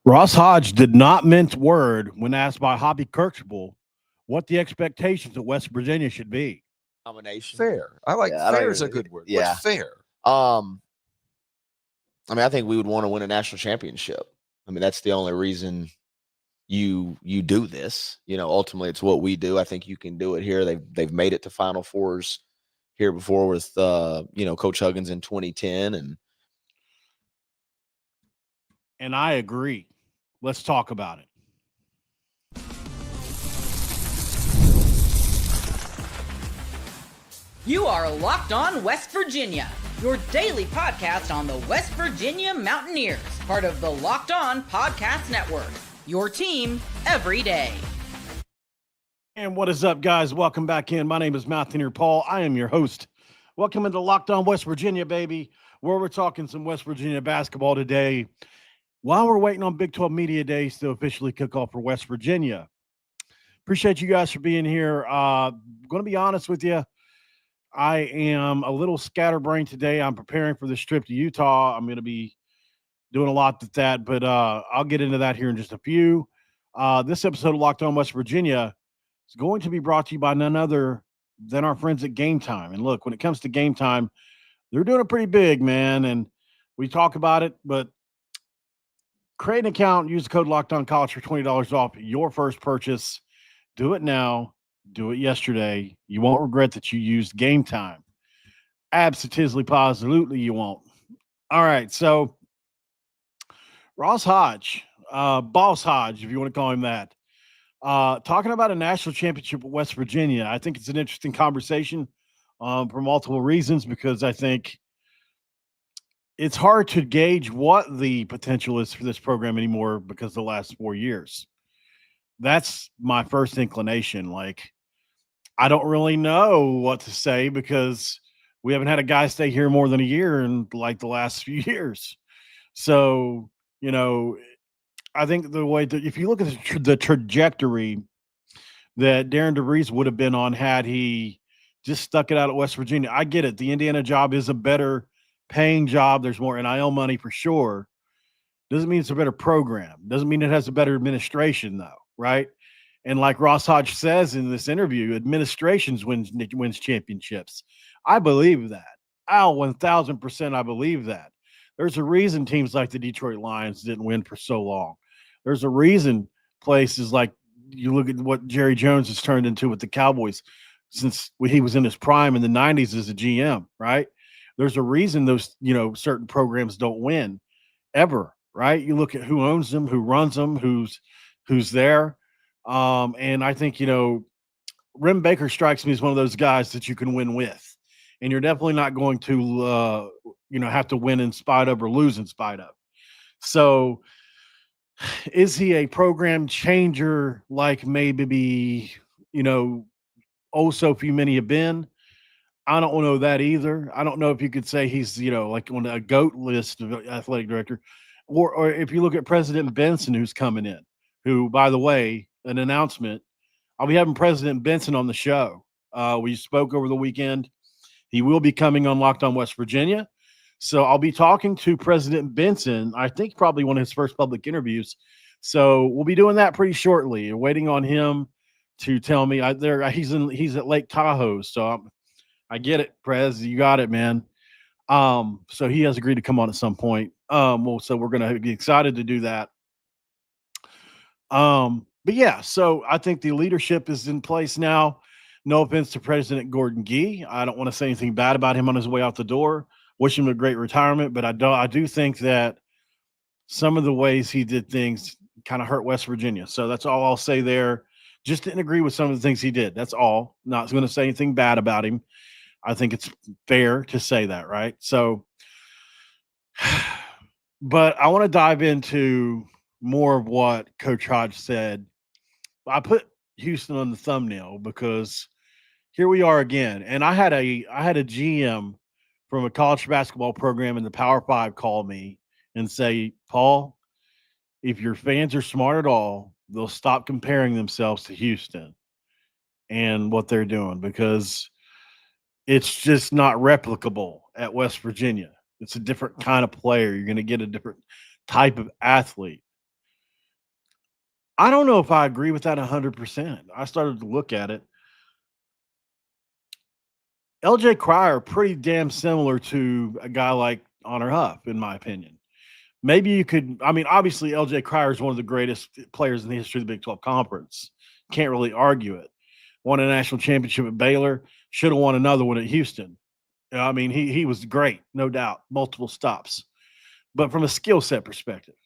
Ross Hodge did not mince word when asked by Hobby Kirkable what the expectations of West Virginia should be. Nomination. Fair. I like fair is a good word. Yeah. What's fair? I think we would want to win a national championship. I mean, that's the only reason you do this. Ultimately, it's what we do. I think you can do it here. They've made it to Final Fours here before with Coach Huggins in 2010, and I agree. Let's talk about it. You are Locked On West Virginia, your daily podcast on the West Virginia Mountaineers, part of the Locked On Podcast Network, your team every day. And what is up, guys? Welcome back in. My name is Mountaineer Paul. I am your host. Welcome into Locked On West Virginia, baby, where we're talking some West Virginia basketball today while we're waiting on Big 12 Media Days to officially kick off for West Virginia. Appreciate you guys for being here. Going to be honest with you. I am a little scatterbrained today. I'm preparing for this trip to Utah. I'm going to be doing a lot with that, but I'll get into that here in just a few. This episode of Locked On West Virginia is going to be brought to you by none other than our friends at Game Time. And look, when it comes to Game Time, they're doing it pretty big, man. And we talk about it, but create an account, use the code Locked On College for $20 off your first purchase. Do it now. Do it yesterday. You won't regret that you used Game Time. Absolutely, positively, you won't. All right, so Ross Hodge, Boss Hodge, if you want to call him that, talking about a national championship at West Virginia. I think it's an interesting conversation for multiple reasons, because I think it's hard to gauge what the potential is for this program anymore because of the last 4 years. That's my first inclination. Like, I don't really know what to say because we haven't had a guy stay here more than a year in like the last few years. So, I think the way that if you look at the trajectory that Darren DeVries would have been on had he just stuck it out at West Virginia, I get it. The Indiana job is a better paying job. There's more NIL money for sure. Doesn't mean it's a better program. Doesn't mean it has a better administration, though, right? And like Ross Hodge says in this interview, administrations wins championships. I believe that. 1,000% I believe that. There's a reason teams like the Detroit Lions didn't win for so long. There's a reason places like, you look at what Jerry Jones has turned into with the Cowboys since he was in his prime in the 90s as a GM, right? There's a reason those, certain programs don't win ever, right? You look at who owns them, who runs them, who's there. And I think, Rem Baker strikes me as one of those guys that you can win with. And you're definitely not going to, have to win in spite of or lose in spite of. So is he a program changer like maybe, oh so few many have been? I don't know that either. I don't know if you could say he's, like on a GOAT list of athletic director. Or if you look at President Benson, who's coming in, who, by the way, an announcement, I'll be having President Benson on the show. We spoke over the weekend. He will be coming on Locked On West Virginia. So I'll be talking to President Benson, I think probably one of his first public interviews. So we'll be doing that pretty shortly. Waiting on him to tell me. He's at Lake Tahoe. So I get it, Prez. You got it, man. So he has agreed to come on at some point. So we're going to be excited to do that. But yeah, so I think the leadership is in place now. No offense to President Gordon Gee. I don't want to say anything bad about him on his way out the door. Wish him a great retirement, but I do think that some of the ways he did things kind of hurt West Virginia. So that's all I'll say there. Just didn't agree with some of the things he did. That's all. Not going to say anything bad about him. I think it's fair to say that, right? So, but I want to dive into more of what Coach Hodge said. I put Houston on the thumbnail because here we are again. And I had a GM from a college basketball program in the Power 5 call me and say, Paul, if your fans are smart at all, they'll stop comparing themselves to Houston and what they're doing, because it's just not replicable at West Virginia. It's a different kind of player. You're going to get a different type of athlete. I don't know if I agree with that 100%. I started to look at it. LJ Cryer pretty damn similar to a guy like Honor Huff, in my opinion. Maybe you could, I mean, obviously LJ Cryer is one of the greatest players in the history of the Big 12 Conference. Can't really argue it. Won a national championship at Baylor, should have won another one at Houston. I mean, he was great, no doubt, multiple stops. But from a skill set perspective,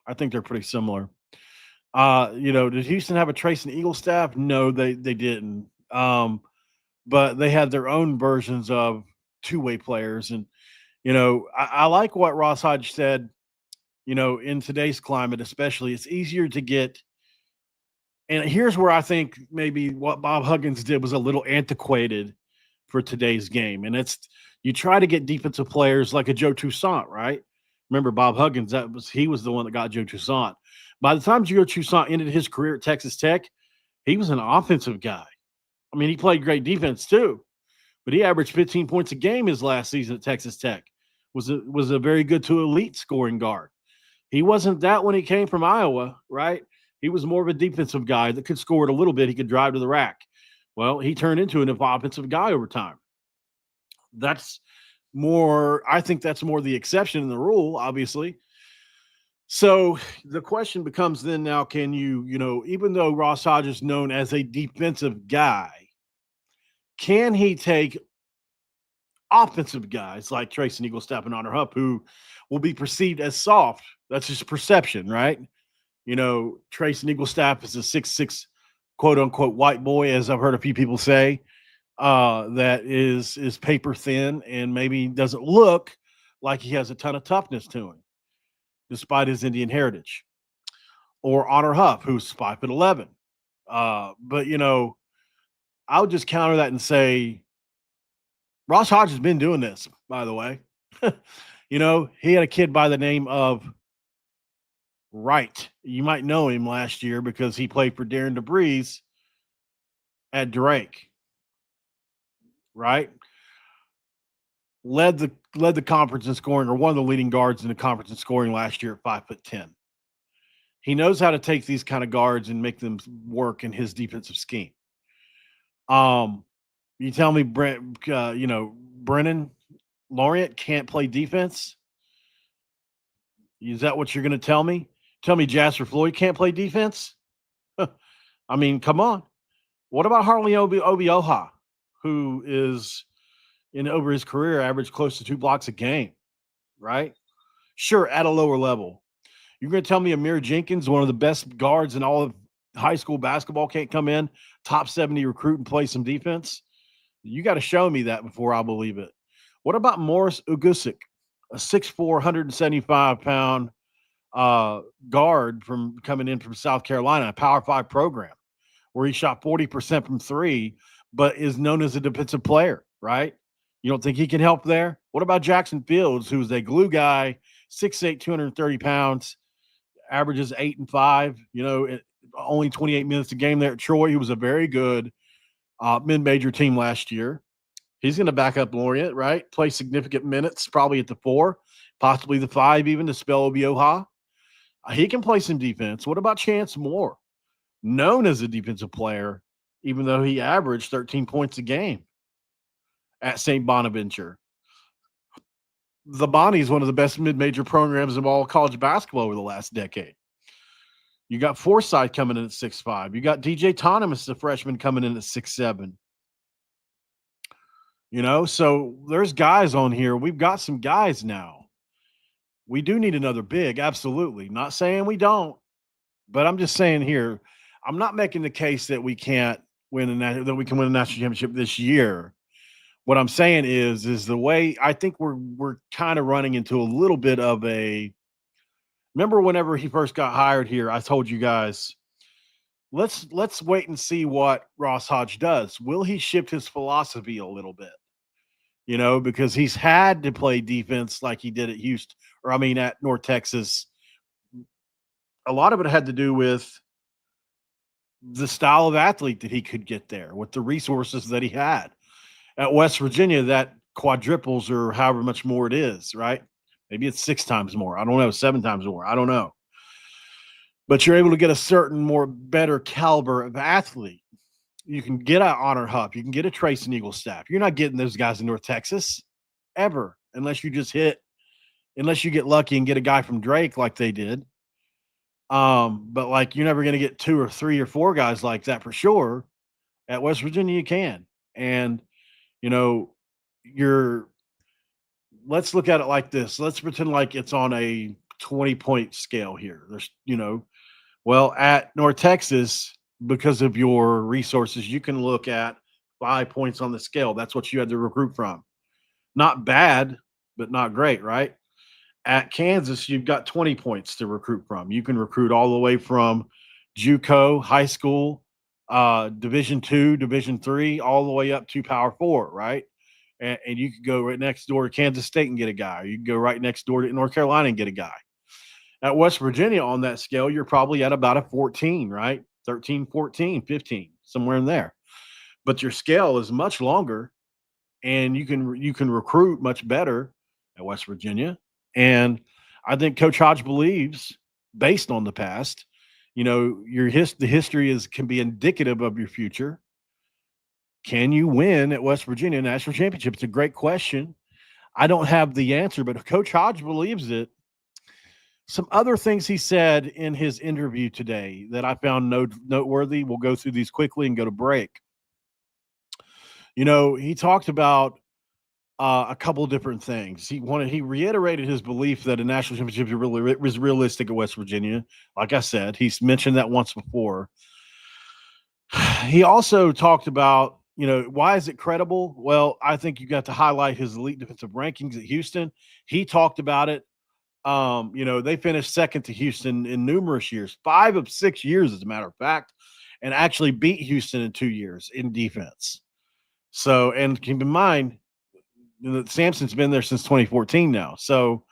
I think they're pretty similar. Did Houston have a Trace and Eagle staff? No, they didn't. But they had their own versions of two-way players. And, I like what Ross Hodge said, in today's climate, especially, it's easier to get. And here's where I think maybe what Bob Huggins did was a little antiquated for today's game. And it's you try to get defensive players like a Joe Toussaint, right? Remember Bob Huggins, he was the one that got Joe Toussaint. By the time Joe Toussaint ended his career at Texas Tech, he was an offensive guy. I mean, he played great defense too, but he averaged 15 points a game his last season at Texas Tech. Was a very good to elite scoring guard. He wasn't that when he came from Iowa, right? He was more of a defensive guy that could score it a little bit. He could drive to the rack. Well, he turned into an offensive guy over time. I think that's more the exception than the rule, obviously. So the question becomes then now, can you, even though Ross Hodge is known as a defensive guy, can he take offensive guys like Trace and Eagle Stapp and Honor Hupp, who will be perceived as soft? That's just perception, right? Trace and Eagle Stapp is a 6'6", quote unquote, white boy, as I've heard a few people say, that is paper thin and maybe doesn't look like he has a ton of toughness to him, despite his Indian heritage. Or Honor Huff, who's 5'11". But I would just counter that and say Ross Hodge has been doing this, by the way. He had a kid by the name of Wright. You might know him last year because he played for Darren DeBreeze at Drake. Right? Led the conference in scoring, or one of the leading guards in the conference in scoring last year at 5'10". He knows how to take these kind of guards and make them work in his defensive scheme. You tell me, Brennan Lorient can't play defense? Is that what you're going to tell me? Tell me Jasper Floyd can't play defense? I mean, come on. What about Harley Obioha, who is over his career averaged close to 2 blocks a game, right? Sure, at a lower level. You're going to tell me Amir Jenkins, one of the best guards in all of high school basketball, can't come in, top 70 recruit, and play some defense? You got to show me that before I believe it. What about Morris Ugusic, a 6'4", 175-pound guard from coming in from South Carolina, a Power 5 program, where he shot 40% from three, but is known as a defensive player, right? You don't think he can help there? What about Jackson Fields, who's a glue guy, 6'8", 230 pounds, averages 8 and 5, only 28 minutes a game there at Troy. He was a very good mid-major team last year. He's going to back up Lorient, right? Play significant minutes, probably at the 4, possibly the 5 even, to spell Obioha. He can play some defense. What about Chance Moore? Known as a defensive player, even though he averaged 13 points a game at St. Bonaventure. The Bonnie is one of the best mid-major programs of all college basketball over the last decade. You got Forsyth coming in at 6'5". You got DJ Tonemus, the freshman, coming in at 6'7". So there's guys on here. We've got some guys now. We do need another big, absolutely. Not saying we don't, but I'm just saying here, I'm not making the case that we can't that we can win a national championship this year. What I'm saying is the way I think we're kind of running into a little bit of a. Remember, whenever he first got hired here, I told you guys, let's wait and see what Ross Hodge does. Will he shift his philosophy a little bit? Because he's had to play defense like he did at Houston, at North Texas. A lot of it had to do with the style of athlete that he could get there, with the resources that he had. At West Virginia, that quadruples or however much more it is, right? Maybe it's 6 times more. I don't know, 7 times more. I don't know. but you're able to get a certain more better caliber of athlete. You can get an Honor Huff. You can get a Trace and Eagle Staff. You're not getting those guys in North Texas ever unless you get lucky and get a guy from Drake like they did. But like you're never going to get 2 or 3 or 4 guys like that for sure. At West Virginia, you can. And, you know, let's look at it like this. Let's pretend like it's on a 20-point scale here. There's, at North Texas, because of your resources, you can look at 5 points on the scale. That's what you had to recruit from. Not bad, but not great, right? At Kansas, you've got 20 points to recruit from. You can recruit all the way from JUCO, high school, Division II, Division III, all the way up to Power 4, right? And you could go right next door to Kansas State and get a guy. You can go right next door to North Carolina and get a guy. At West Virginia, on that scale, you're probably at about a 14, right? 13, 14, 15, somewhere in there. But your scale is much longer, and you can recruit much better at West Virginia. And I think Coach Hodge believes, based on the past, the history can be indicative of your future. Can you win at West Virginia national championship? It's a great question. I don't have the answer, but Coach Hodge believes it. Some other things he said in his interview today that I found noteworthy. We'll go through these quickly and go to break. He talked about a couple of different things. He reiterated his belief that a national championship was realistic at West Virginia. Like I said, he's mentioned that once before. He also talked about, why is it credible? Well, I think you got to highlight his elite defensive rankings at Houston. He talked about it. They finished second to Houston in numerous years, 5 of 6 years, as a matter of fact, and actually beat Houston in 2 years in defense. So, and keep in mind, Sampson's been there since 2014 now. So,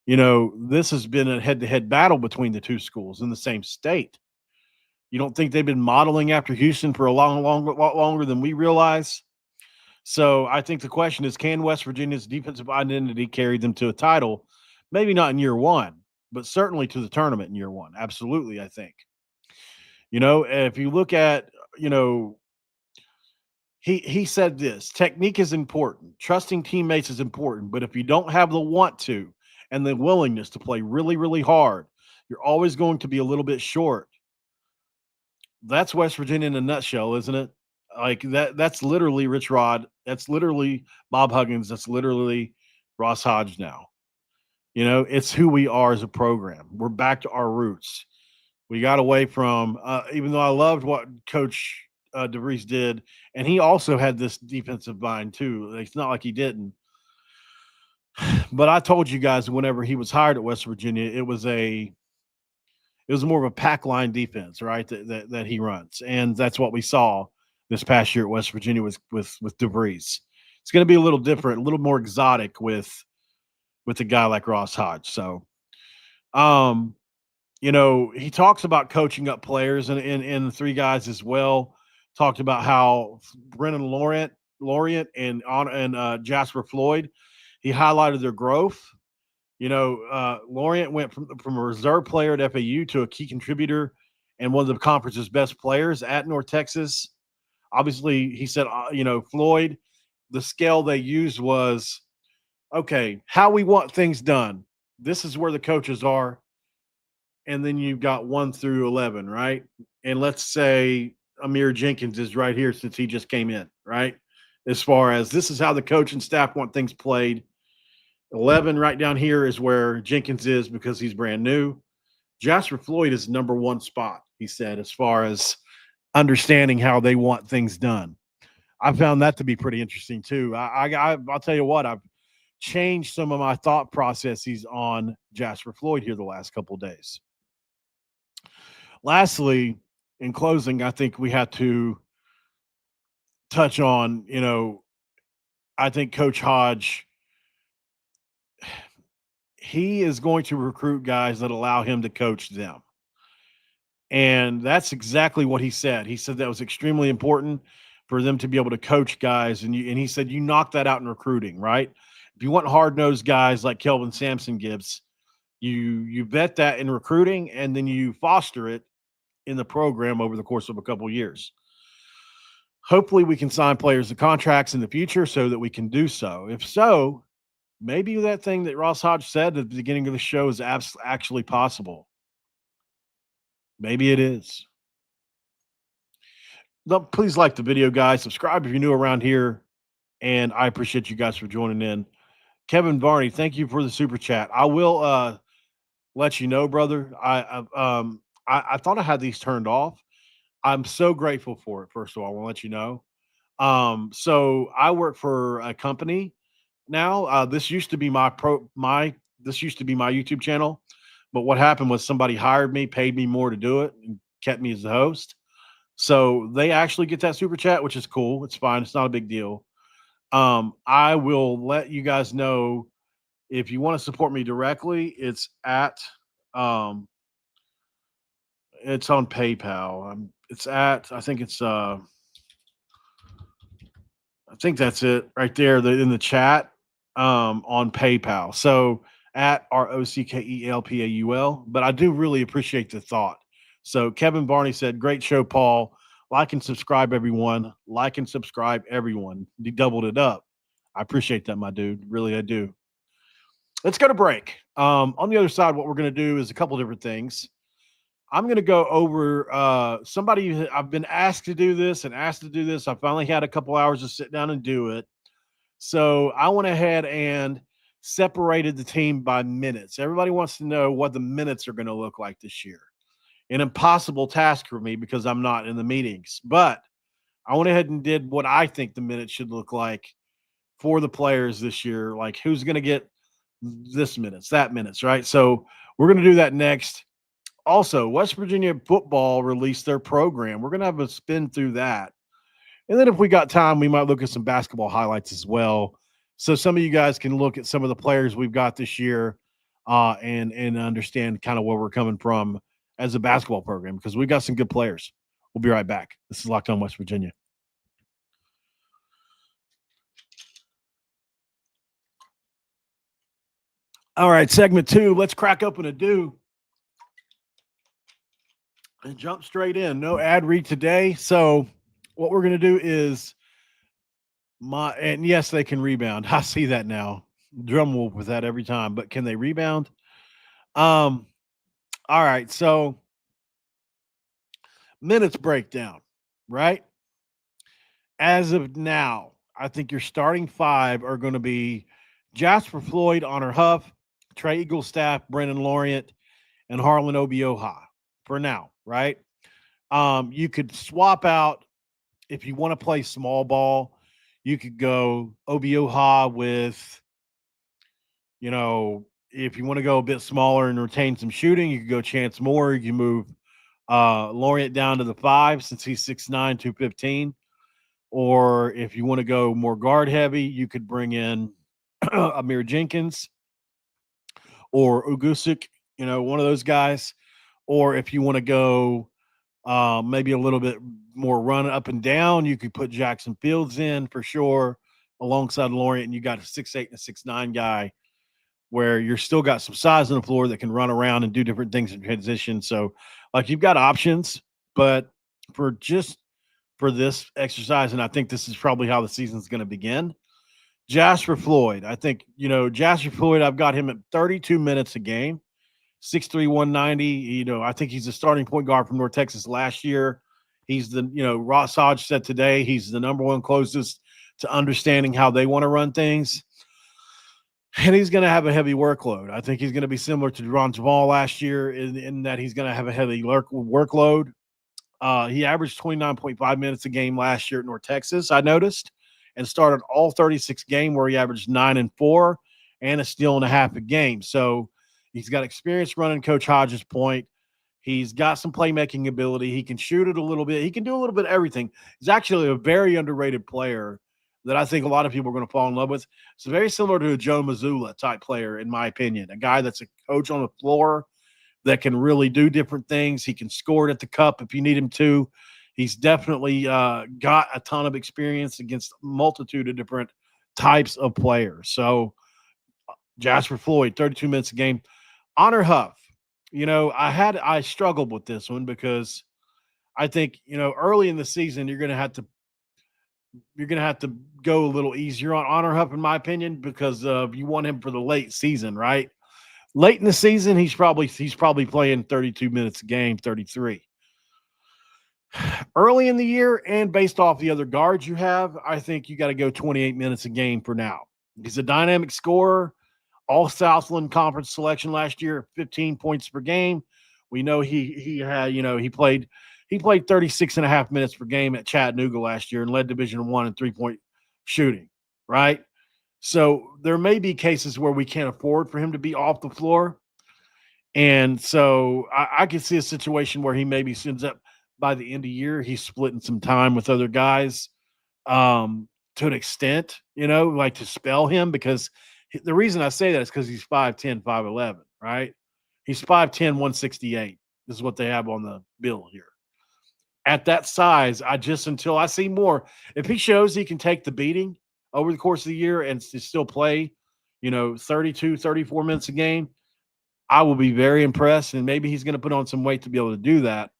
this has been a head-to-head battle between the two schools in the same state. You don't think they've been modeling after Houston for a lot longer than we realize? So I think the question is, can West Virginia's defensive identity carry them to a title? Maybe not in year one, but certainly to the tournament in year one. Absolutely, I think. If you look at, he said this: technique is important. Trusting teammates is important. But if you don't have the want to and the willingness to play really, really hard, you're always going to be a little bit short. That's West Virginia in a nutshell, isn't it? Like that's literally Rich Rod. That's literally Bob Huggins. That's literally Ross Hodge now. It's who we are as a program. We're back to our roots. We got away from, even though I loved what Coach DeVries did, and he also had this defensive mind too. It's not like he didn't. But I told you guys whenever he was hired at West Virginia, it was more of a pack line defense, right? That he runs, and that's what we saw this past year at West Virginia with DeVries. It's going to be a little different, a little more exotic with a guy like Ross Hodge. So, he talks about coaching up players and the 3 guys as well. Talked about how Brennan Lorient and Jasper Floyd, he highlighted their growth. Lorient went from a reserve player at FAU to a key contributor and one of the conference's best players at North Texas. Obviously, he said, Floyd, the scale they used was, okay, how we want things done. This is where the coaches are. And then you've got 1 through 11, right? And let's say Amir Jenkins is right here since he just came in, right? As far as this is how the coach and staff want things played. 11 right down here is where Jenkins is because he's brand new. Jasper Floyd is number 1 spot, he said, as far as understanding how they want things done. I found that to be pretty interesting too. I'll tell you what, I've changed some of my thought processes on Jasper Floyd here the last couple of days. Lastly, in closing, I think we have to touch on, I think Coach Hodge, he is going to recruit guys that allow him to coach them. And that's exactly what he said. He said that was extremely important for them to be able to coach guys. And he said, you knock that out in recruiting, right? If you want hard-nosed guys like Kelvin Sampson Gibbs, You vet that in recruiting, and then you foster it in the program over the course of a couple of years. Hopefully we can sign players to contracts in the future so that we can do so. If so, maybe that thing that Ross Hodge said at the beginning of the show is actually possible. Maybe it is. Please like the video, guys. Subscribe if you're new around here. And I appreciate you guys for joining in. Kevin Varney, thank you for the super chat. I will let you know, brother. I thought I had these turned off. I'm so grateful for it. First of all, I want to let you know. So I work for a company now. This used to be my YouTube channel, but what happened was somebody hired me, paid me more to do it, and kept me as the host. So they actually get that super chat, which is cool. It's fine. It's not a big deal. I will let you guys know if you want to support me directly. It's at it's on PayPal. I think that's it right there in the chat on PayPal. So at ROCKELPAUL. But I do really appreciate the thought. So Kevin Barney said, great show, Paul. Like and subscribe, everyone. Like and subscribe, everyone. He doubled it up. I appreciate that, my dude. Really, I do. Let's go to break. On the other side, what we're going to do is a couple different things. I'm going to go over I've been asked to do this. I finally had a couple hours to sit down and do it. So I went ahead and separated the team by minutes. Everybody wants to know what the minutes are going to look like this year. An impossible task for me because I'm not in the meetings. But I went ahead and did what I think the minutes should look like for the players this year. Like who's going to get this minutes, that minutes, right? So we're going to do that next. Also, West Virginia football released their program. We're going to have a spin through that. And then if we got time, we might look at some basketball highlights as well. So some of you guys can look at some of the players we've got this year and understand kind of where we're coming from as a basketball program because we've got some good players. We'll be right back. This is Locked On West Virginia. All right, segment 2. Let's crack open a do and jump straight in. No ad read today. So what we're going to do is and yes, they can rebound. I see that now. Drum roll with that every time. But can they rebound? All right. So minutes breakdown, right? As of now, I think your starting 5 are going to be Jasper Floyd, Honor Huff, Trey Eaglestaff, Brennan Laurent, and Harlan Obioha for now, right? You could swap out if you want to play small ball. You could go Obioha with, if you want to go a bit smaller and retain some shooting, you could go Chance Moore. You can move Laurent down to the 5 since he's 6'9", 215. Or if you want to go more guard heavy, you could bring in Amir Jenkins or Ugusic, one of those guys. Or if you want to go maybe a little bit more run up and down, you could put Jackson Fields in for sure alongside Laurent, and you got a 6'8" and a 6'9" guy where you're still got some size on the floor that can run around and do different things in transition. So like you've got options, but for this exercise, and I think this is probably how the season's going to begin, Jasper Floyd. I think, Jasper Floyd, I've got him at 32 minutes a game, 6'3", 190. I think he's a starting point guard from North Texas last year. He's Ross Hodge said today, he's the number one closest to understanding how they want to run things. And he's going to have a heavy workload. I think he's going to be similar to Deron Jamal last year in that he's going to have a heavy workload. He averaged 29.5 minutes a game last year at North Texas, I noticed, and started all 36 games where he averaged 9 and 4 and a steal and a half a game. So he's got experience running Coach Hodge's point. He's got some playmaking ability. He can shoot it a little bit. He can do a little bit of everything. He's actually a very underrated player that I think a lot of people are going to fall in love with. It's very similar to a Joe Mazzulla type player, in my opinion, a guy that's a coach on the floor that can really do different things. He can score it at the cup if you need him to. He's definitely got a ton of experience against a multitude of different types of players. So Jasper Floyd, 32 minutes a game. Honor Huff. I struggled with this one because I think, early in the season, you're going to have to go a little easier on Honor Huff, in my opinion, because you want him for the late season, right? Late in the season, he's probably playing 32 minutes a game, 33. Early in the year, and based off the other guards you have, I think you got to go 28 minutes a game for now. He's a dynamic scorer, all Southland Conference selection last year, 15 points per game. We know he had, he played 36 and a half minutes per game at Chattanooga last year and led Division I in 3-point shooting, right? So there may be cases where we can't afford for him to be off the floor. And so I could see a situation where he maybe ends up by the end of the year, he's splitting some time with other guys to an extent, like to spell him, because the reason I say that is because he's 5'10", 5'11", right? He's 5'10", 168. This is what they have on the bill here. At that size, until I see more, if he shows he can take the beating over the course of the year and still play, 32, 34 minutes a game, I will be very impressed. And maybe he's going to put on some weight to be able to do that.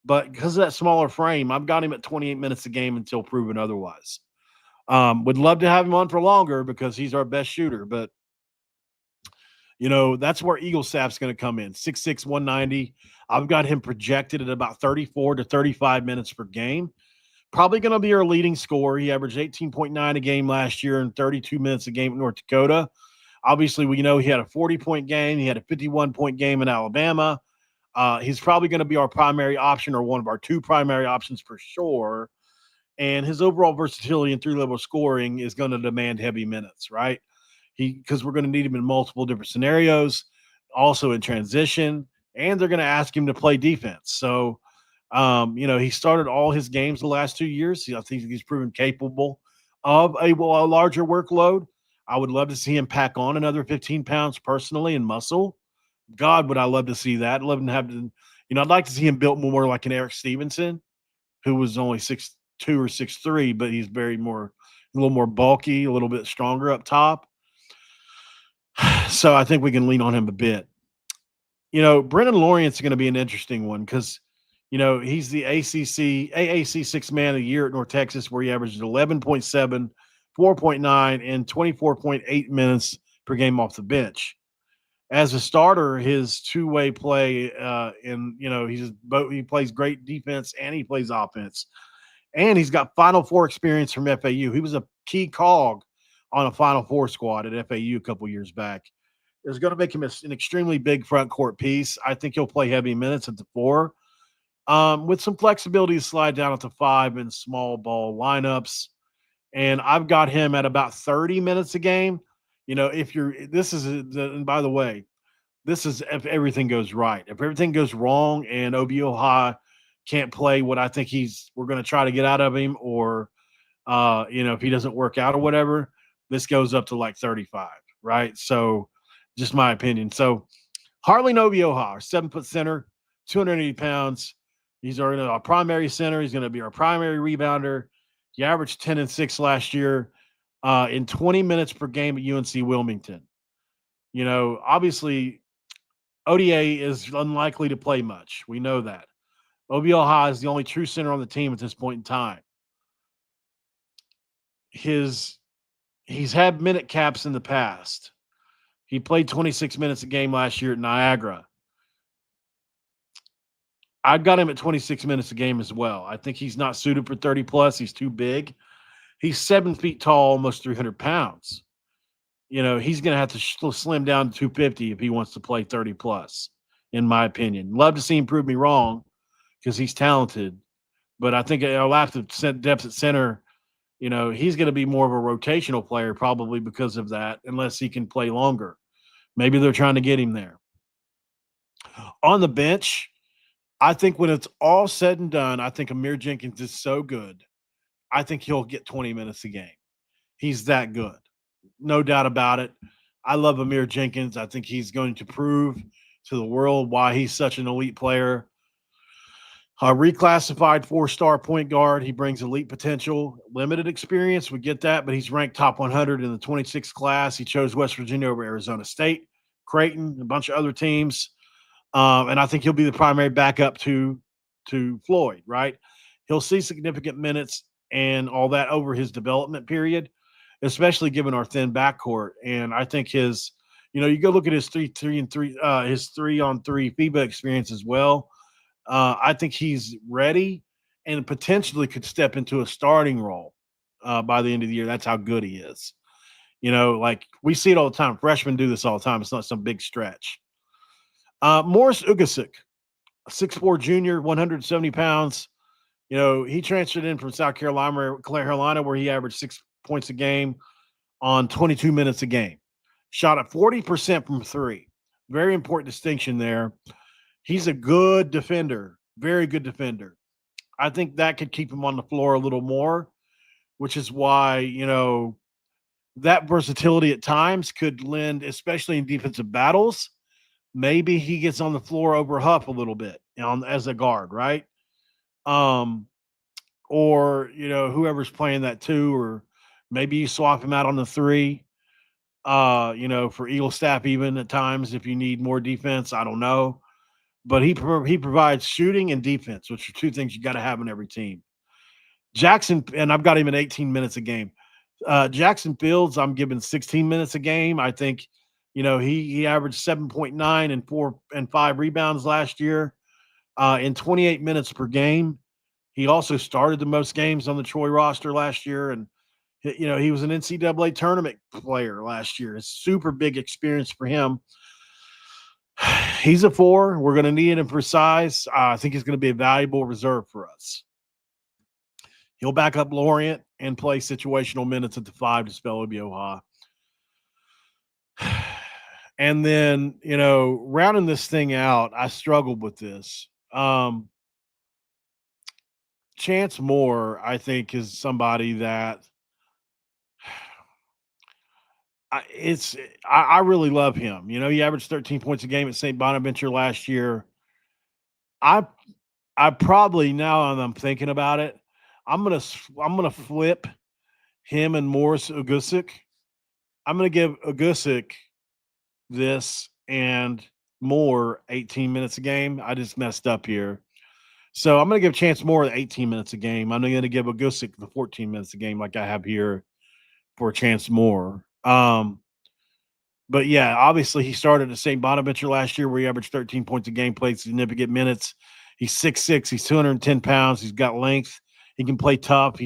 But because of that smaller frame, I've got him at 28 minutes a game until proven otherwise. Would love to have him on for longer because he's our best shooter. But, that's where Eagle Staff's going to come in. 6'6", 190. I've got him projected at about 34 to 35 minutes per game. Probably going to be our leading scorer. He averaged 18.9 a game last year and 32 minutes a game at North Dakota. Obviously, we know he had a 40-point game. He had a 51-point game in Alabama. He's probably going to be our primary option, or one of our two primary options for sure. And his overall versatility and three-level scoring is going to demand heavy minutes, right? Because we're going to need him in multiple different scenarios, also in transition, and they're going to ask him to play defense. So, he started all his games the last 2 years. I think he's proven capable of a larger workload. I would love to see him pack on another 15 pounds personally in muscle. God, would I love to see that. I'd love to have I'd like to see him built more like an Eric Stevenson, who was only 6'2" or 6'3", but he's a little more bulky, a little bit stronger up top. So I think we can lean on him a bit. Brennan Lawrence is going to be an interesting one because, he's the AAC Sixth Man of the Year at North Texas, where he averaged 11.7, 4.9, and 24.8 minutes per game off the bench. As a starter, his two-way play, he plays great defense and he plays offense. And he's got Final Four experience from FAU. He was a key cog on a Final Four squad at FAU a couple years back. It's going to make him an extremely big front court piece. I think he'll play heavy minutes at the 4, with some flexibility to slide down at the 5 in small ball lineups. And I've got him at about 30 minutes a game. And by the way, this is if everything goes right. If everything goes wrong and OBO High can't play what I think we're going to try to get out of him, or, if he doesn't work out or whatever, this goes up to like 35, right? So just my opinion. So Harley Novioha, our 7-foot center, 280 pounds. He's our primary center. He's going to be our primary rebounder. He averaged 10 and 6 last year in 20 minutes per game at UNC Wilmington. Obviously, ODA is unlikely to play much. We know that. OBL High is the only true center on the team at this point in time. He's had minute caps in the past. He played 26 minutes a game last year at Niagara. I've got him at 26 minutes a game as well. I think he's not suited for 30-plus. He's too big. He's 7 feet tall, almost 300 pounds. He's going to have to slim down to 250 if he wants to play 30-plus, in my opinion. Love to see him prove me wrong because he's talented. But I think I'll have to set depth at center. He's going to be more of a rotational player probably because of that, unless he can play longer. Maybe they're trying to get him there. On the bench, I think when it's all said and done, I think Amir Jenkins is so good. I think he'll get 20 minutes a game. He's that good. No doubt about it. I love Amir Jenkins. I think he's going to prove to the world why he's such an elite player. Reclassified 4-star point guard. He brings elite potential, limited experience. We get that, but he's ranked top 100 in the 26th class. He chose West Virginia over Arizona State. Creighton, a bunch of other teams. And I think he'll be the primary backup to Floyd, right? He'll see significant minutes and all that over his development period, especially given our thin backcourt. And I think his, you go look at his 3-3 his 3-on-3 FIBA experience as well. I think he's ready and potentially could step into a starting role by the end of the year. That's how good he is. Like we see it all the time. Freshmen do this all the time. It's not some big stretch. Morris Ugasic, 6'4" junior, 170 pounds. He transferred in from South Carolina, where he averaged 6 points a game on 22 minutes a game. Shot at 40% from three. Very important distinction there. He's a good defender, very good defender. I think that could keep him on the floor a little more, which is why, that versatility at times could lend, especially in defensive battles. Maybe he gets on the floor over Huff a little bit as a guard, right? Or, whoever's playing that two, or maybe you swap him out on the three, for Eagle Staff even at times if you need more defense. I don't know. But he provides shooting and defense, which are two things you got to have in every team. Jackson, and I've got him at 18 minutes a game. Jackson Fields, I'm giving 16 minutes a game. I think, he averaged 7.9 and 4 and 5 rebounds last year in 28 minutes per game. He also started the most games on the Troy roster last year. And, he was an NCAA tournament player last year. It's super big experience for him. He's a 4. We're going to need him for size. I think he's going to be a valuable reserve for us. He'll back up Lorient and play situational minutes at the 5 to spell Obioha. And then, rounding this thing out, I struggled with this. Chance Moore, I think, is somebody that I really love him. He averaged 13 points a game at St. Bonaventure last year. I probably, now that I'm thinking about it, I'm gonna flip him and Morris Ugasic. I'm gonna give Ugasic this and Moore 18 minutes a game. I just messed up here. So I'm gonna give Chance Moore 18 minutes a game. I'm gonna give Ugasic the 14 minutes a game like I have here for Chance Moore. But yeah, obviously he started at St. Bonaventure last year where he averaged 13 points a game, played significant minutes. He's 6'6", he's 210 pounds, he's got length, he can play tough,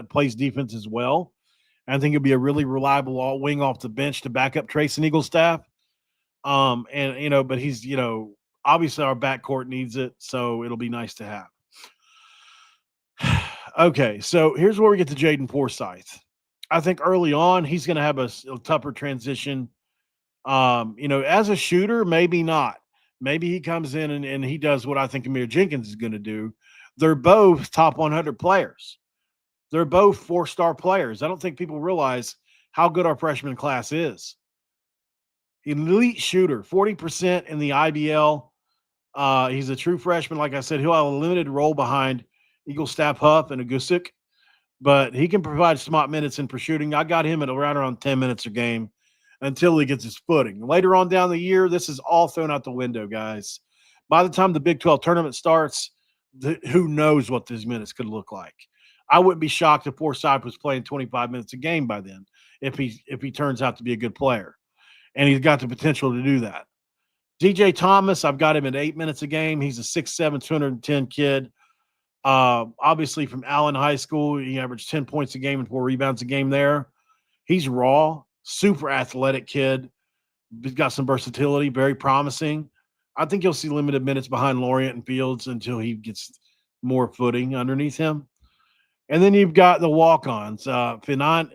plays defense as well. I think he'll be a really reliable wing off the bench to back up Trace and Eagle Staff. But he's, obviously our backcourt needs it, so it'll be nice to have. Okay, so here's where we get to Jaden Forsyth. I think early on he's going to have a tougher transition. As a shooter, maybe not. Maybe he comes in and he does what I think Amir Jenkins is going to do. They're both top 100 players. They're both 4-star players. I don't think people realize how good our freshman class is. Elite shooter, 40% in the IBL. He's a true freshman. Like I said, he'll have a limited role behind Eagle Staff Huff and Ugasic, but he can provide smart minutes in for shooting. I got him at around 10 minutes a game until he gets his footing. Later on down the year, this is all thrown out the window, guys. By the time the Big 12 tournament starts, who knows what these minutes could look like. I wouldn't be shocked if Forsyth was playing 25 minutes a game by then if he turns out to be a good player. And he's got the potential to do that. DJ Thomas, I've got him at 8 minutes a game. He's a 6'7", 210 kid. Obviously from Allen High School, he averaged 10 points a game and 4 rebounds a game there. He's raw, super athletic kid. He's got some versatility, very promising. I think you'll see limited minutes behind Lorient and Fields until he gets more footing underneath him. And then you've got the walk-ons, Finane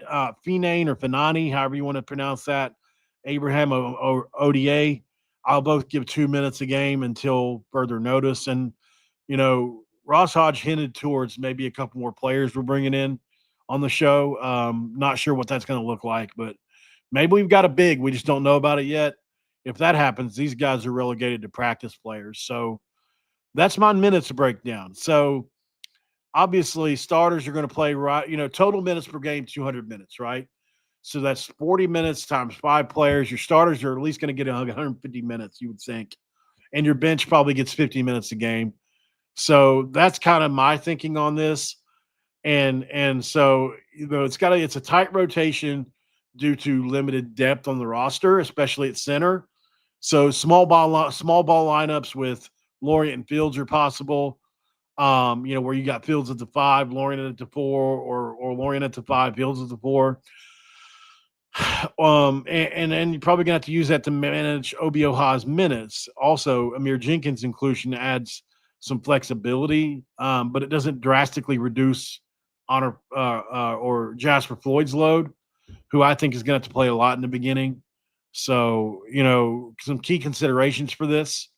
or Finani, however you want to pronounce that, Abraham or ODA. I'll both give 2 minutes a game until further notice. And, Ross Hodge hinted towards maybe a couple more players we're bringing in on the show. Not sure what that's going to look like, but maybe we've got a big. We just don't know about it yet. If that happens, these guys are relegated to practice players. So that's my minutes breakdown. So obviously starters are going to play, right, total minutes per game, 200 minutes, right? So that's 40 minutes times 5 players. Your starters are at least going to get 150 minutes, you would think. And your bench probably gets 50 minutes a game. So that's kind of my thinking on this. And so, it's a tight rotation due to limited depth on the roster, especially at center. So small ball lineups with Lorient and Fields are possible. Where you got Fields at the 5, Lorient at the 4, or Lorient at the 5, Fields at the 4. And then you're probably gonna have to use that to manage OBO Ha's minutes. Also, Amir Jenkins' inclusion adds some flexibility, but it doesn't drastically reduce Honor or Jasper Floyd's load, who I think is going to have to play a lot in the beginning. So, some key considerations for this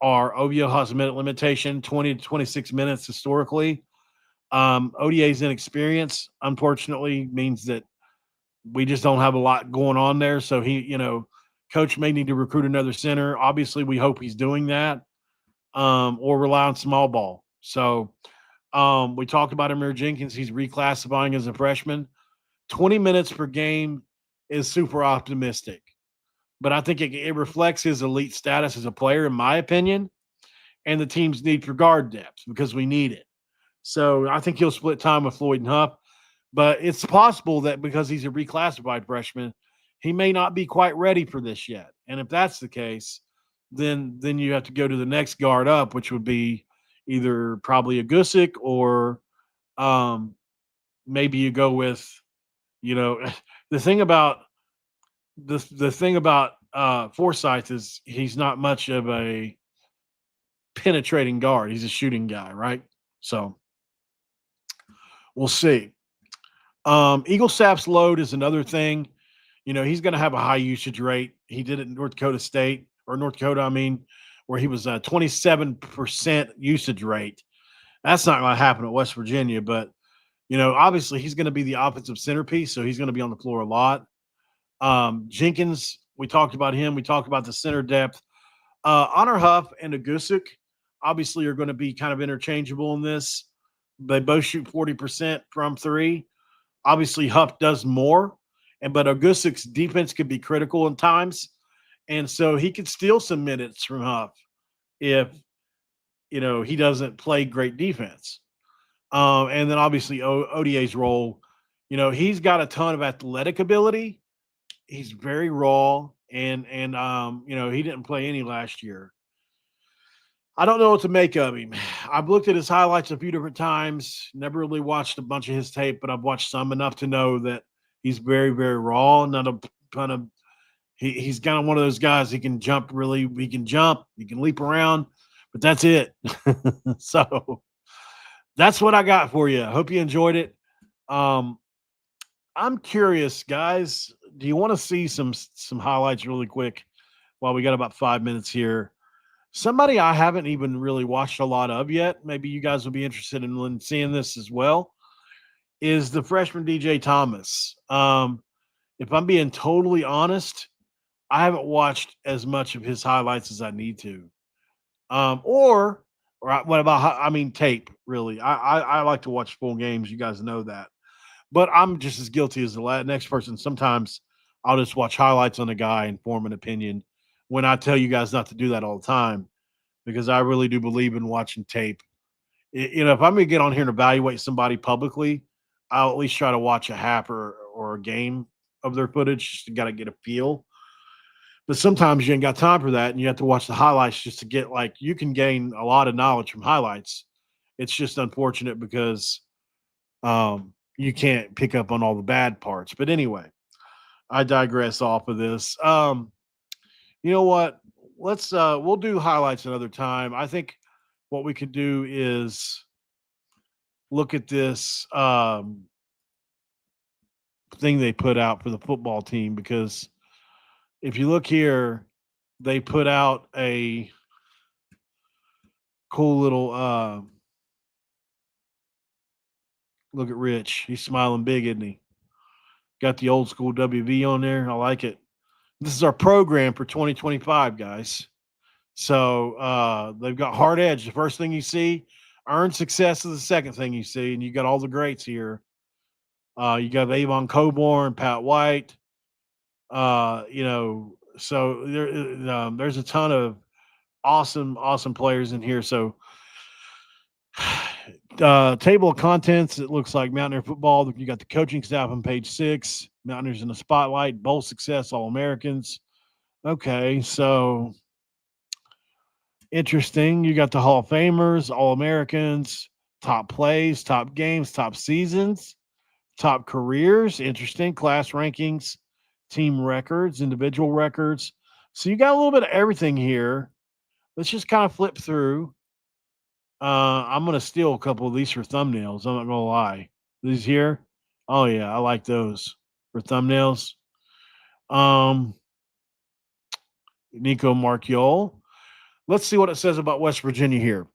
are OBO Ha's minute limitation, 20 to 26 minutes historically. ODA's inexperience, unfortunately, means that we just don't have a lot going on there. So coach may need to recruit another center. Obviously, we hope he's doing that, or rely on small ball. So we talked about Amir Jenkins. He's reclassifying as a freshman. 20 minutes per game is super optimistic, but I think it reflects his elite status as a player, in my opinion, and the team's need for guard depth because we need it. So I think he'll split time with Floyd and Huff, but it's possible that because he's a reclassified freshman, he may not be quite ready for this yet. And if that's the case, then you have to go to the next guard up, which would be either probably a Gusick or maybe you go with, the thing about Forsyth is he's not much of a penetrating guard. He's a shooting guy, right? So we'll see. Eagle Sap's load is another thing. He's going to have a high usage rate. He did it in North Dakota, where he was a 27% usage rate. That's not going to happen at West Virginia, but obviously he's going to be the offensive centerpiece, so he's going to be on the floor a lot. Jenkins, we talked about him. We talked about the center depth. Honor Huff and Agusic obviously are going to be kind of interchangeable in this. They both shoot 40% from 3. Obviously, Huff does more, but Agusic's defense could be critical in times, and so he could steal some minutes from Huff if he doesn't play great defense. And then obviously ODA's role, he's got a ton of athletic ability. He's very raw, and he didn't play any last year. I don't know what to make of him. I've looked at his highlights a few different times. Never really watched a bunch of his tape, but I've watched some enough to know that he's very, very raw. He's kind of one of those guys. He can jump. He can leap around, but that's it. So that's what I got for you. I hope you enjoyed it. I'm curious, guys. Do you want to see some highlights really quick while we got about 5 minutes here? Somebody I haven't even really watched a lot of yet, maybe you guys will be interested in seeing this as well, is the freshman DJ Thomas. If I'm being totally honest, I haven't watched as much of his highlights as I need to. Or what about, tape, really. I like to watch full games. You guys know that. But I'm just as guilty as the next person. Sometimes I'll just watch highlights on a guy and form an opinion when I tell you guys not to do that all the time, because I really do believe in watching tape. If I'm going to get on here and evaluate somebody publicly, I'll at least try to watch a half or a game of their footage just to got to get a feel. But sometimes you ain't got time for that, and you have to watch the highlights just to get, you can gain a lot of knowledge from highlights. It's just unfortunate because you can't pick up on all the bad parts. But anyway, I digress off of this. You know what? We'll do highlights another time. I think what we could do is look at this thing they put out for the football team, because if you look here, they put out a cool little look at Rich. He's smiling big, isn't he? Got the old school WV on there. I like it. This is our program for 2025, guys. So they've got hard edge. The first thing you see, earned success is the second thing you see, and you got all the greats here. You got Avon Coburn, Pat White. So there's a ton of awesome players in here. So table of contents, it looks like Mountaineer football. You got the coaching staff on page 6. Mountaineers in the spotlight, bowl success, All-Americans. Okay, so interesting. You got the Hall of Famers, All-Americans, top plays, top games, top seasons, top careers. Interesting. Class rankings, team records, individual records. So you got a little bit of everything here. Let's just kind of flip through. I'm going to steal a couple of these for thumbnails. I'm not going to lie. These here. Oh, yeah. I like those for thumbnails. Nico Marchiol. Let's see what it says about West Virginia here.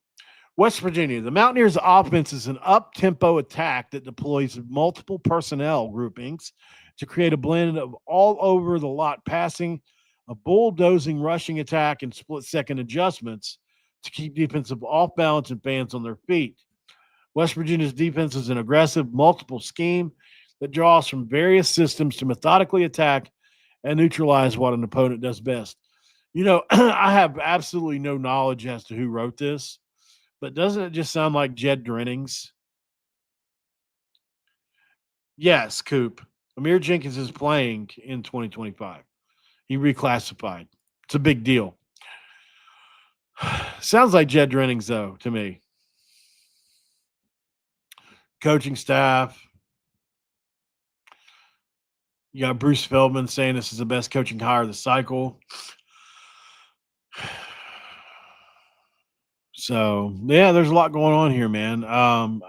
West Virginia, the Mountaineers' offense is an up-tempo attack that deploys multiple personnel groupings to create a blend of all over the lot passing, a bulldozing rushing attack, and split-second adjustments to keep defensive off balance and fans on their feet. West Virginia's defense is an aggressive, multiple scheme that draws from various systems to methodically attack and neutralize what an opponent does best. I have absolutely no knowledge as to who wrote this, but doesn't it just sound like Jed Drennings? Yes, Coop. Amir Jenkins is playing in 2025. He reclassified. It's a big deal. Sounds like Jed Drennings, though, to me. Coaching staff. You got Bruce Feldman saying this is the best coaching hire of the cycle. So, yeah, there's a lot going on here, man.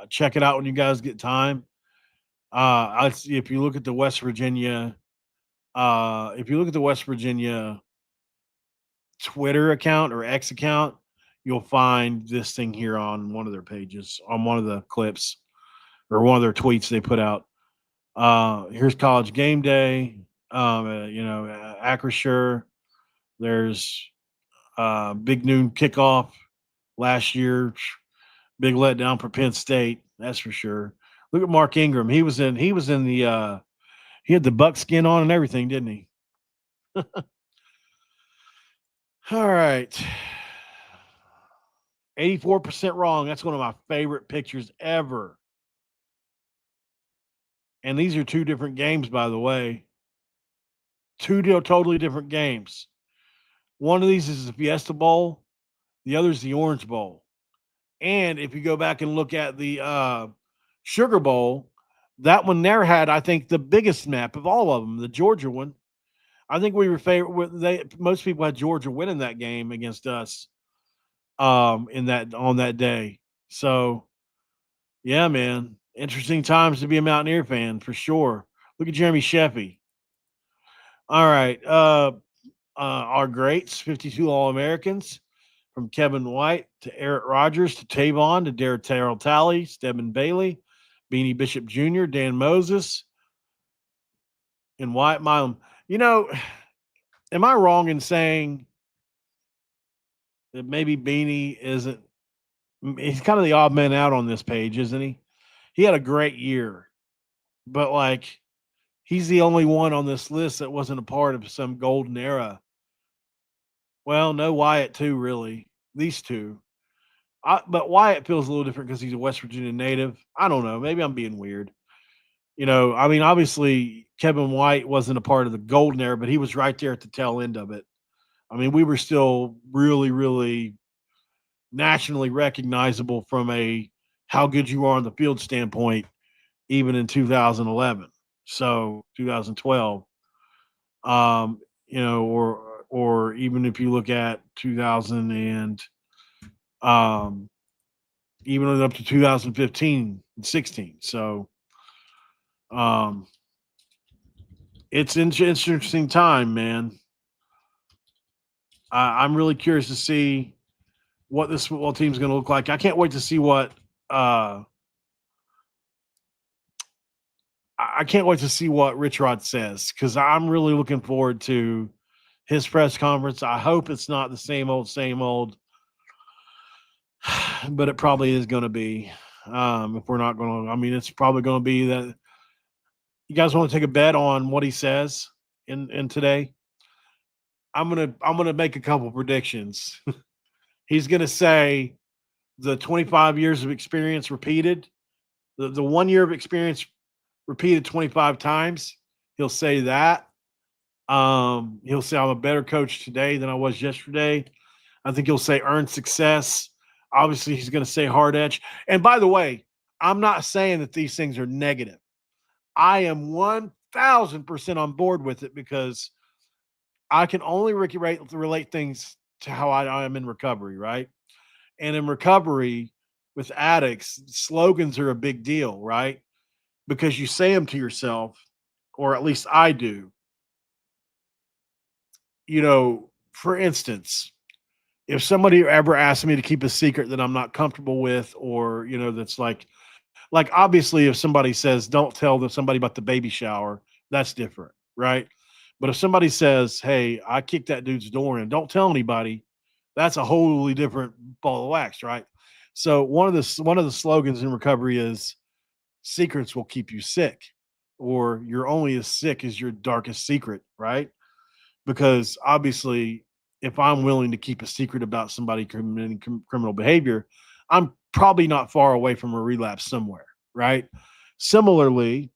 Check it out when you guys get time. If you look at the West Virginia Twitter account or X account, you'll find this thing here on one of their pages, on one of the clips or one of their tweets they put out. Here's College Game Day, Acrisure. There's Big Noon Kickoff last year. Big letdown for Penn State, that's for sure. Look at Mark Ingram. He was in the he had the buckskin on and everything, didn't he? All right. 84% wrong. That's one of my favorite pictures ever. And these are two different games, by the way. Two totally different games. One of these is the Fiesta Bowl. The other is the Orange Bowl. And if you go back and look at the Sugar Bowl, that one there had, I think, the biggest map of all of them, the Georgia one. I think we were most people had Georgia winning that game against us on that day. So, yeah, man, interesting times to be a Mountaineer fan for sure. Look at Jeremy Sheffy. All right, our greats, 52 All-Americans, from Kevin White to Eric Rogers to Tavon to Terrell Talley, Stedman Bailey, Beanie Bishop Jr., Dan Moses, and Wyatt Milam. Am I wrong in saying that maybe Beanie isn't – he's kind of the odd man out on this page, isn't he? He had a great year, but, he's the only one on this list that wasn't a part of some golden era. Well, no, Wyatt too, really. These two. But Wyatt feels a little different because he's a West Virginia native. I don't know. Maybe I'm being weird. Obviously Kevin White wasn't a part of the golden era, but he was right there at the tail end of it. We were still really, really nationally recognizable from a how good you are on the field standpoint, even in 2011. So 2012, or even if you look at 2000 and even up to 2015 and 16. So it's an interesting time, man. I'm really curious to see what this football team is going to look like. I can't wait to see what Rich Rod says, because I'm really looking forward to his press conference. I hope it's not the same old, but it probably is going to be. If we're not going to, it's probably going to be that You guys want to take a bet on what he says in today? I'm gonna make a couple predictions. He's gonna say the 25 years of experience repeated, the 1 year of experience repeated 25 times. He'll say that. He'll say I'm a better coach today than I was yesterday. I think he'll say earned success. Obviously, he's going to say hard edge. And by the way, I'm not saying that these things are negative. I am 1,000% on board with it because I can only relate things to how I am in recovery, right? And in recovery with addicts, slogans are a big deal, right? Because you say them to yourself, or at least I do. For instance, if somebody ever asks me to keep a secret that I'm not comfortable with, or, that's like obviously if somebody says, don't tell somebody about the baby shower, that's different, right? But if somebody says, hey, I kicked that dude's door in, don't tell anybody, that's a wholly different ball of wax, right? So one of the slogans in recovery is secrets will keep you sick, or you're only as sick as your darkest secret, right? Because obviously, if I'm willing to keep a secret about somebody committing criminal behavior, I'm probably not far away from a relapse somewhere, right? Similarly,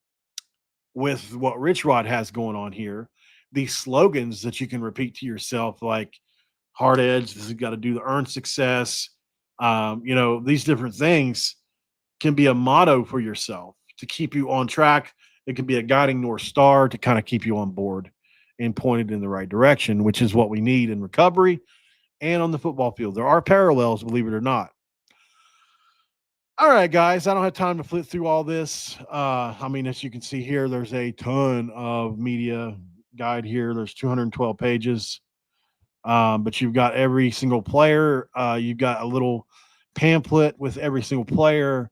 with what Rich Rod has going on here, these slogans that you can repeat to yourself, like hard edge, this has got to do the earned success. These different things can be a motto for yourself to keep you on track. It can be a guiding North Star to kind of keep you on board and pointed in the right direction, which is what we need in recovery and on the football field. There are parallels, believe it or not. All right, guys, I don't have time to flip through all this. As you can see here, there's a ton of media guide here. There's 212 pages, but you've got every single player. You've got a little pamphlet with every single player,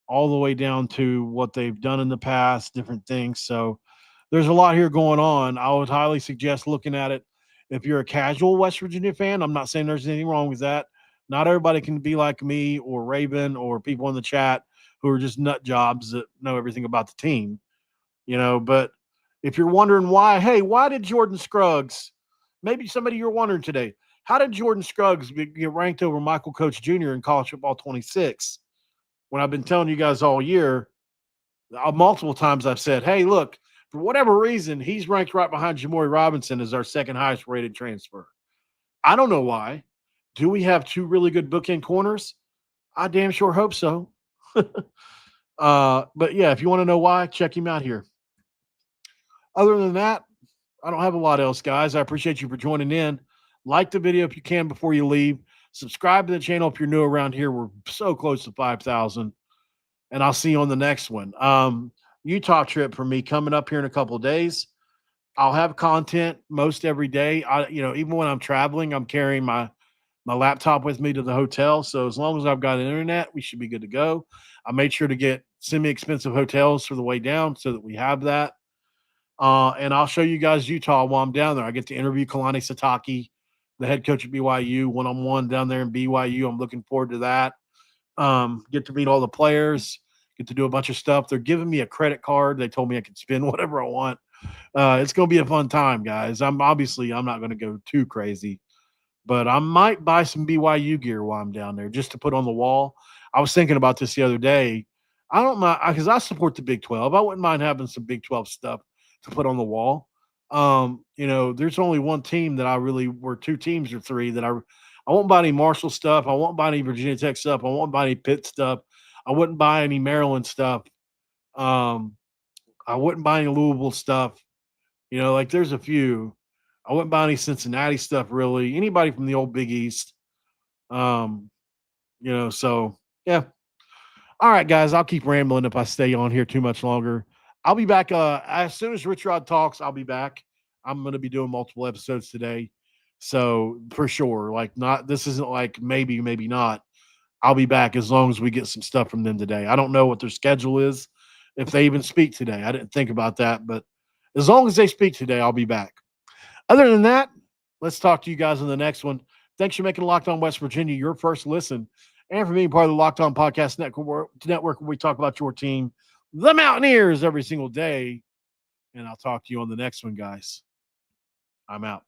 all the way down to what they've done in the past, different things. So there's a lot here going on. I would highly suggest looking at it. If you're a casual West Virginia fan, I'm not saying there's anything wrong with that. Not everybody can be like me or Raven or people in the chat who are just nut jobs that know everything about the team, But if you're wondering why did Jordan Scruggs, maybe somebody you're wondering today, how did Jordan Scruggs get ranked over Michael Coach Jr. in college football 26? When I've been telling you guys all year, multiple times I've said, hey, look, for whatever reason, he's ranked right behind Jamori Robinson as our second highest rated transfer. I don't know why. Do we have two really good bookend corners? I damn sure hope so. But yeah, if you want to know why, check him out here. Other than that, I don't have a lot else, guys. I appreciate you for joining in. Like the video if you can before you leave. Subscribe to the channel if you're new around here. We're so close to 5,000. And I'll see you on the next one. Utah trip for me coming up here in a couple of days. I'll have content most every day. Even when I'm traveling, I'm carrying my laptop with me to the hotel. So as long as I've got internet, we should be good to go. I made sure to get semi-expensive hotels for the way down so that we have that. And I'll show you guys Utah while I'm down there. I get to interview Kalani Sitake, the head coach at BYU, one-on-one down there in BYU. I'm looking forward to that. Get to meet all the players, get to do a bunch of stuff. They're giving me a credit card. They told me I could spend whatever I want. It's going to be a fun time, guys. I'm not going to go too crazy, but I might buy some BYU gear while I'm down there just to put on the wall. I was thinking about this the other day. I don't mind because I support the Big 12. I wouldn't mind having some Big 12 stuff to put on the wall. There's only one team that or two teams or three that I won't buy any Marshall stuff. I won't buy any Virginia Tech stuff. I won't buy any Pitt stuff. I wouldn't buy any Maryland stuff. I wouldn't buy any Louisville stuff. There's a few. I wouldn't buy any Cincinnati stuff, really. Anybody from the old Big East. So, yeah. All right, guys, I'll keep rambling if I stay on here too much longer. I'll be back as soon as Rich Rod talks. I'll be back. I'm going to be doing multiple episodes today. So for sure, this isn't like maybe not. I'll be back as long as we get some stuff from them today. I don't know what their schedule is, if they even speak today. I didn't think about that, but as long as they speak today, I'll be back. Other than that, let's talk to you guys in the next one. Thanks for making Locked On West Virginia your first listen, and for being part of the Locked On Podcast Network, where we talk about your team, the Mountaineers, every single day. And I'll talk to you on the next one, guys. I'm out.